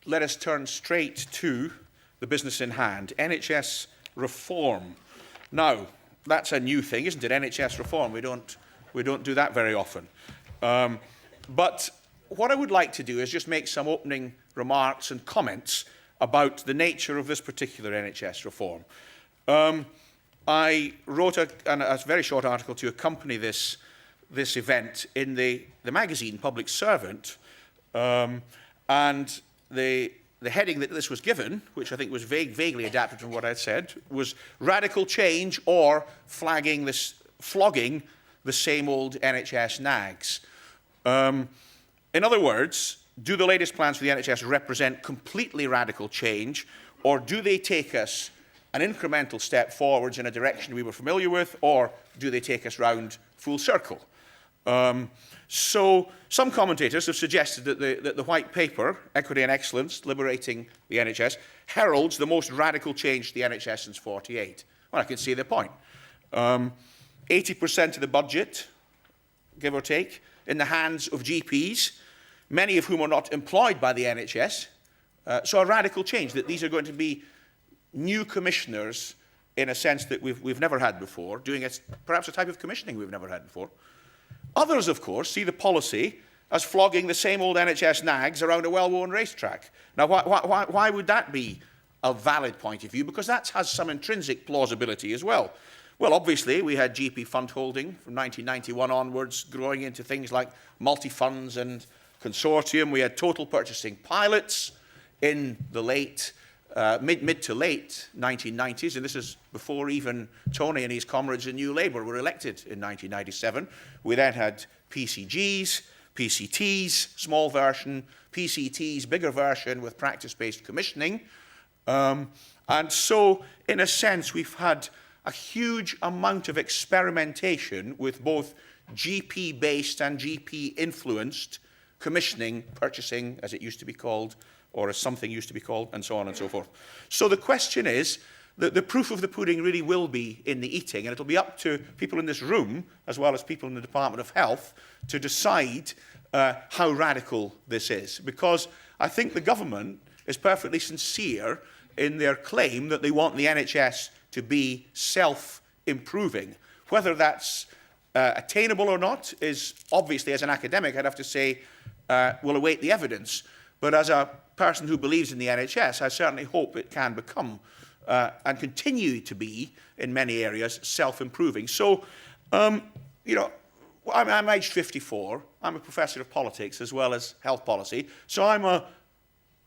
let us turn straight to the business in hand, NHS reform. Now, that's a new thing, isn't it? NHS reform. We don't do that very often. But what I would like to do is just make some opening remarks and comments about the nature of this particular NHS reform. I wrote a very short article to accompany this event in the magazine Public Servant, and the heading that this was given, which I think was vaguely adapted from what I'd said, was radical change or flogging the same old NHS nags. In other words, do the latest plans for the NHS represent completely radical change, or do they take us an incremental step forwards in a direction we were familiar with, or do they take us round full circle? So some commentators have suggested that the white paper, Equity and Excellence, Liberating the NHS, heralds the most radical change to the NHS since 1948. Well, I can see their point. 80% of the budget, give or take, in the hands of GPs, many of whom are not employed by the NHS. So a radical change, that these are going to be new commissioners in a sense that we've never had before, doing perhaps a type of commissioning we've never had before. Others, of course, see the policy as flogging the same old NHS nags around a well-worn racetrack. Now, why would that be a valid point of view? Because that has some intrinsic plausibility as well. Well, obviously, we had GP fund holding from 1991 onwards, growing into things like multi-funds and consortium. We had total purchasing pilots in the mid to late 1990s, and this is before even Tony and his comrades in New Labour were elected in 1997. We then had PCGs, PCTs, small version, PCTs, bigger version with practice-based commissioning. And so, in a sense, we've had a huge amount of experimentation with both GP-based and GP-influenced commissioning, purchasing, as it used to be called, or as something used to be called, and so on and so forth. So the question is that the proof of the pudding really will be in the eating, and it'll be up to people in this room, as well as people in the Department of Health, to decide how radical this is. Because I think the government is perfectly sincere in their claim that they want the NHS to be self-improving. Whether that's attainable or not is obviously, as an academic, I'd have to say, we'll await the evidence. But as a person who believes in the NHS, I certainly hope it can become and continue to be, in many areas, self-improving. So, you know, I'm aged 54. I'm a professor of politics as well as health policy. So I'm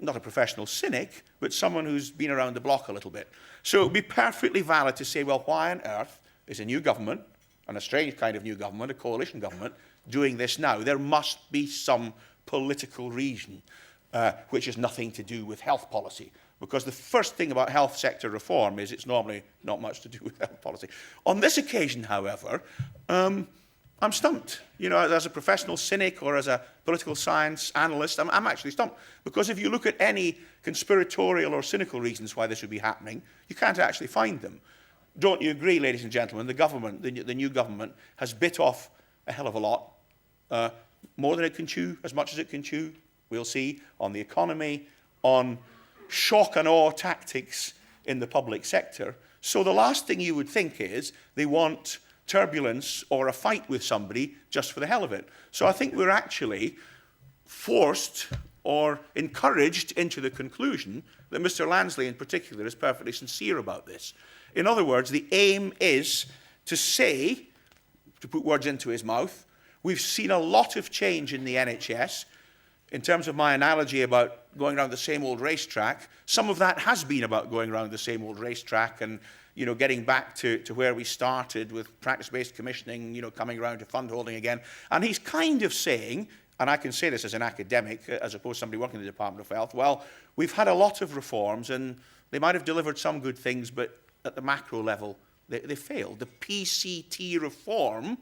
not a professional cynic, but someone who's been around the block a little bit. So it would be perfectly valid to say, well, why on earth is a new government, and a strange kind of new government, a coalition government, doing this now? There must be some political reason, which has nothing to do with health policy. Because the first thing about health sector reform is it's normally not much to do with health policy. On this occasion, however, I'm stumped. You know, as a professional cynic or as a political science analyst, I'm actually stumped. Because if you look at any conspiratorial or cynical reasons why this would be happening, you can't actually find them. Don't you agree, ladies and gentlemen? The government, the new government, has bit off a hell of a lot, more than it can chew, as much as it can chew. We'll see on the economy, on shock and awe tactics in the public sector. So the last thing you would think is they want turbulence or a fight with somebody just for the hell of it. So I think we're actually forced or encouraged into the conclusion that Mr. Lansley in particular is perfectly sincere about this. In other words, the aim is to say, to put words into his mouth, we've seen a lot of change in the NHS. In terms of my analogy about going around the same old racetrack, some of that has been about going around the same old racetrack and, you know, getting back to where we started with practice-based commissioning, you know, coming around to fund holding again. And he's kind of saying, and I can say this as an academic, as opposed to somebody working in the Department of Health, well, we've had a lot of reforms and they might have delivered some good things, but at the macro level, they failed. The PCT reform,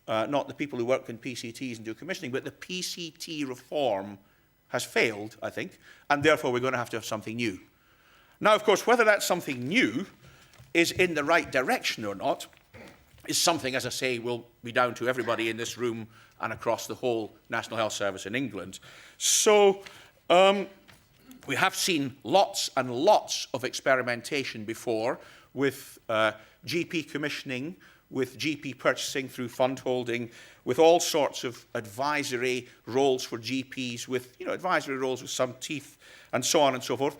not the people who work in PCTs and do commissioning, but the PCT reform has failed, I think, and therefore we're going to have something new. Now, of course, whether that something new is in the right direction or not is something, as I say, will be down to everybody in this room and across the whole National Health Service in England. So, We have seen lots and lots of experimentation before with GP commissioning, with GP purchasing through fund holding, with all sorts of advisory roles for GPs, with advisory roles with some teeth, and so on and so forth.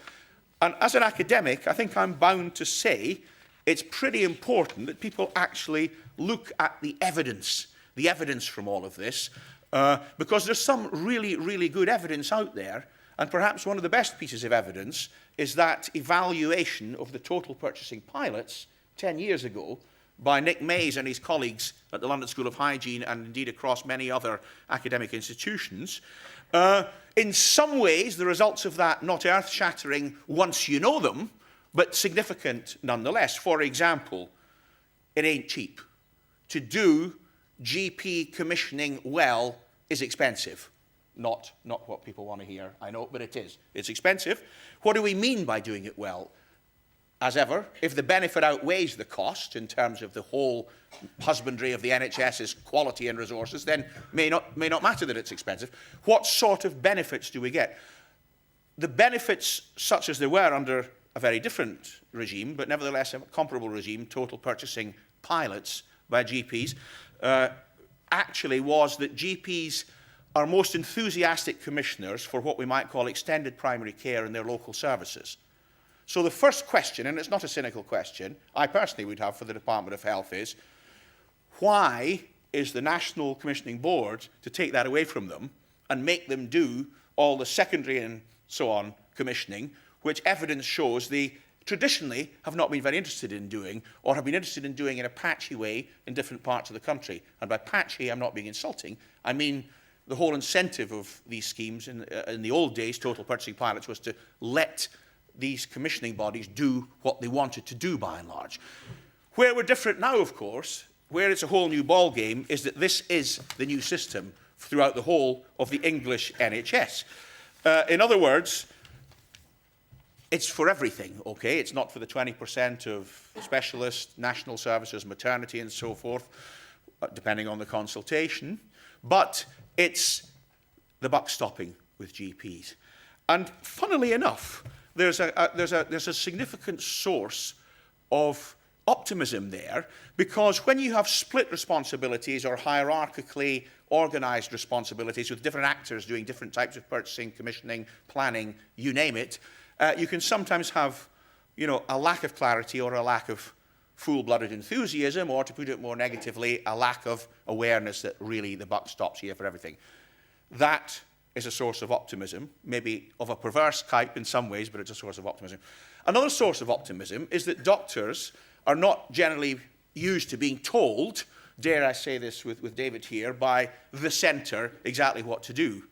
And as an academic, I think I'm bound to say it's pretty important that people actually look at the evidence from all of this, because there's some really, really good evidence out there. And perhaps one of the best pieces of evidence is that evaluation of the total purchasing pilots 10 years ago by Nick Mays and his colleagues at the London School of Hygiene and indeed across many other academic institutions. In some ways, the results of that not earth-shattering once you know them, but significant nonetheless. For example, it ain't cheap. To do GP commissioning well is expensive. Not what people want to hear, I know, but it is. It's expensive. What do we mean by doing it well? As ever, if the benefit outweighs the cost in terms of the whole husbandry of the NHS's quality and resources, then may not matter that it's expensive. What sort of benefits do we get? The benefits, such as they were under a very different regime, but nevertheless a comparable regime, total purchasing pilots by GPs, actually was that GPs are most enthusiastic commissioners for what we might call extended primary care in their local services. So the first question, and it's not a cynical question, I personally would have for the Department of Health is, why is the National Commissioning Board to take that away from them and make them do all the secondary and so on commissioning, which evidence shows they traditionally have not been very interested in doing, or have been interested in doing in a patchy way in different parts of the country. And by patchy, I'm not being insulting. I mean, the whole incentive of these schemes in the old days, total purchasing pilots, was to let these commissioning bodies do what they wanted to do by and large. Where we're different now, of course, where it's a whole new ball game, is that this is the new system throughout the whole of the English NHS. In other words, it's for everything, okay? It's not for the 20% of specialist, national services, maternity and so forth, depending on the consultation, but it's the buck stopping with GPs. And funnily enough, there's a significant source of optimism there, because when you have split responsibilities or hierarchically organized responsibilities with different actors doing different types of purchasing, commissioning, planning, you name it, you can sometimes have, a lack of clarity or a lack of full-blooded enthusiasm, or to put it more negatively, a lack of awareness that really the buck stops here for everything. That is a source of optimism, maybe of a perverse type in some ways, but it's a source of optimism. Another source of optimism is that doctors are not generally used to being told, dare I say this with David here, by the centre exactly what to do.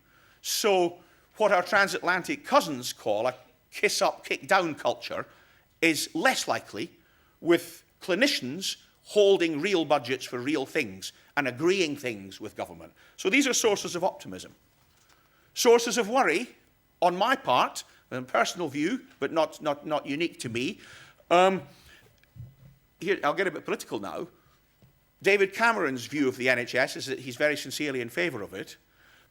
So what our transatlantic cousins call a kiss-up, kick-down culture is less likely, with clinicians holding real budgets for real things and agreeing things with government. So these are sources of optimism. Sources of worry, on my part, a personal view, but not unique to me. Here, I'll get a bit political now. David Cameron's view of the NHS is that he's very sincerely in favour of it.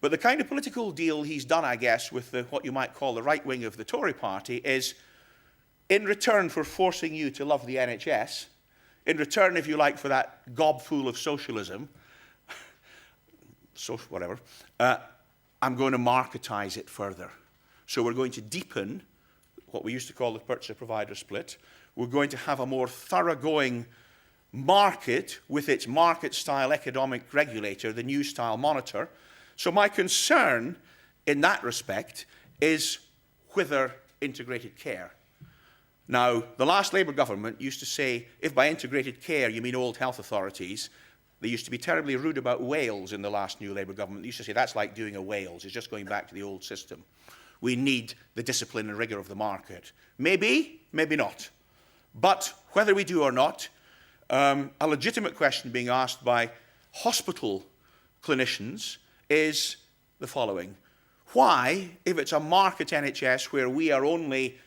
But the kind of political deal he's done, I guess, with what you might call the right wing of the Tory party is, in return for forcing you to love the NHS, in return, if you like, for that gobful of socialism, whatever, I'm going to marketise it further. So we're going to deepen what we used to call the purchaser-provider split. We're going to have a more thoroughgoing market with its market-style economic regulator, the new style monitor. So my concern in that respect is whither integrated care. Now, the last Labour government used to say, if by integrated care you mean old health authorities, they used to be terribly rude about Wales in the last new Labour government. They used to say, that's like doing a Wales. It's just going back to the old system. We need the discipline and rigour of the market. Maybe, maybe not. But whether we do or not, a legitimate question being asked by hospital clinicians is the following. Why, if it's a market NHS where we are only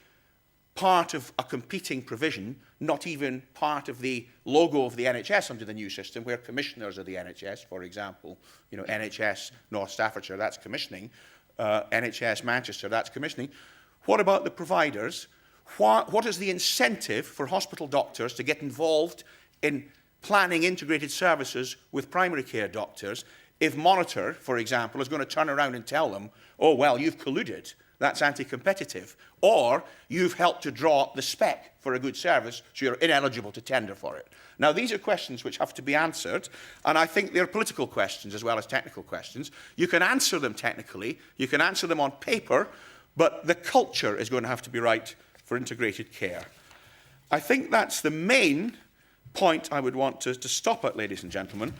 part of a competing provision, not even part of the logo of the NHS under the new system, where commissioners of the NHS, for example, NHS North Staffordshire, that's commissioning, NHS Manchester, that's commissioning, What about the providers? What is the incentive for hospital doctors to get involved in planning integrated services with primary care doctors if Monitor, for example, is going to turn around and tell them, oh, well, you've colluded, that's anti-competitive, or you've helped to draw up the spec for a good service, so you're ineligible to tender for it. Now, these are questions which have to be answered, and I think they're political questions as well as technical questions. You can answer them technically, you can answer them on paper, but the culture is going to have to be right for integrated care. I think that's the main point I would want to stop at, ladies and gentlemen.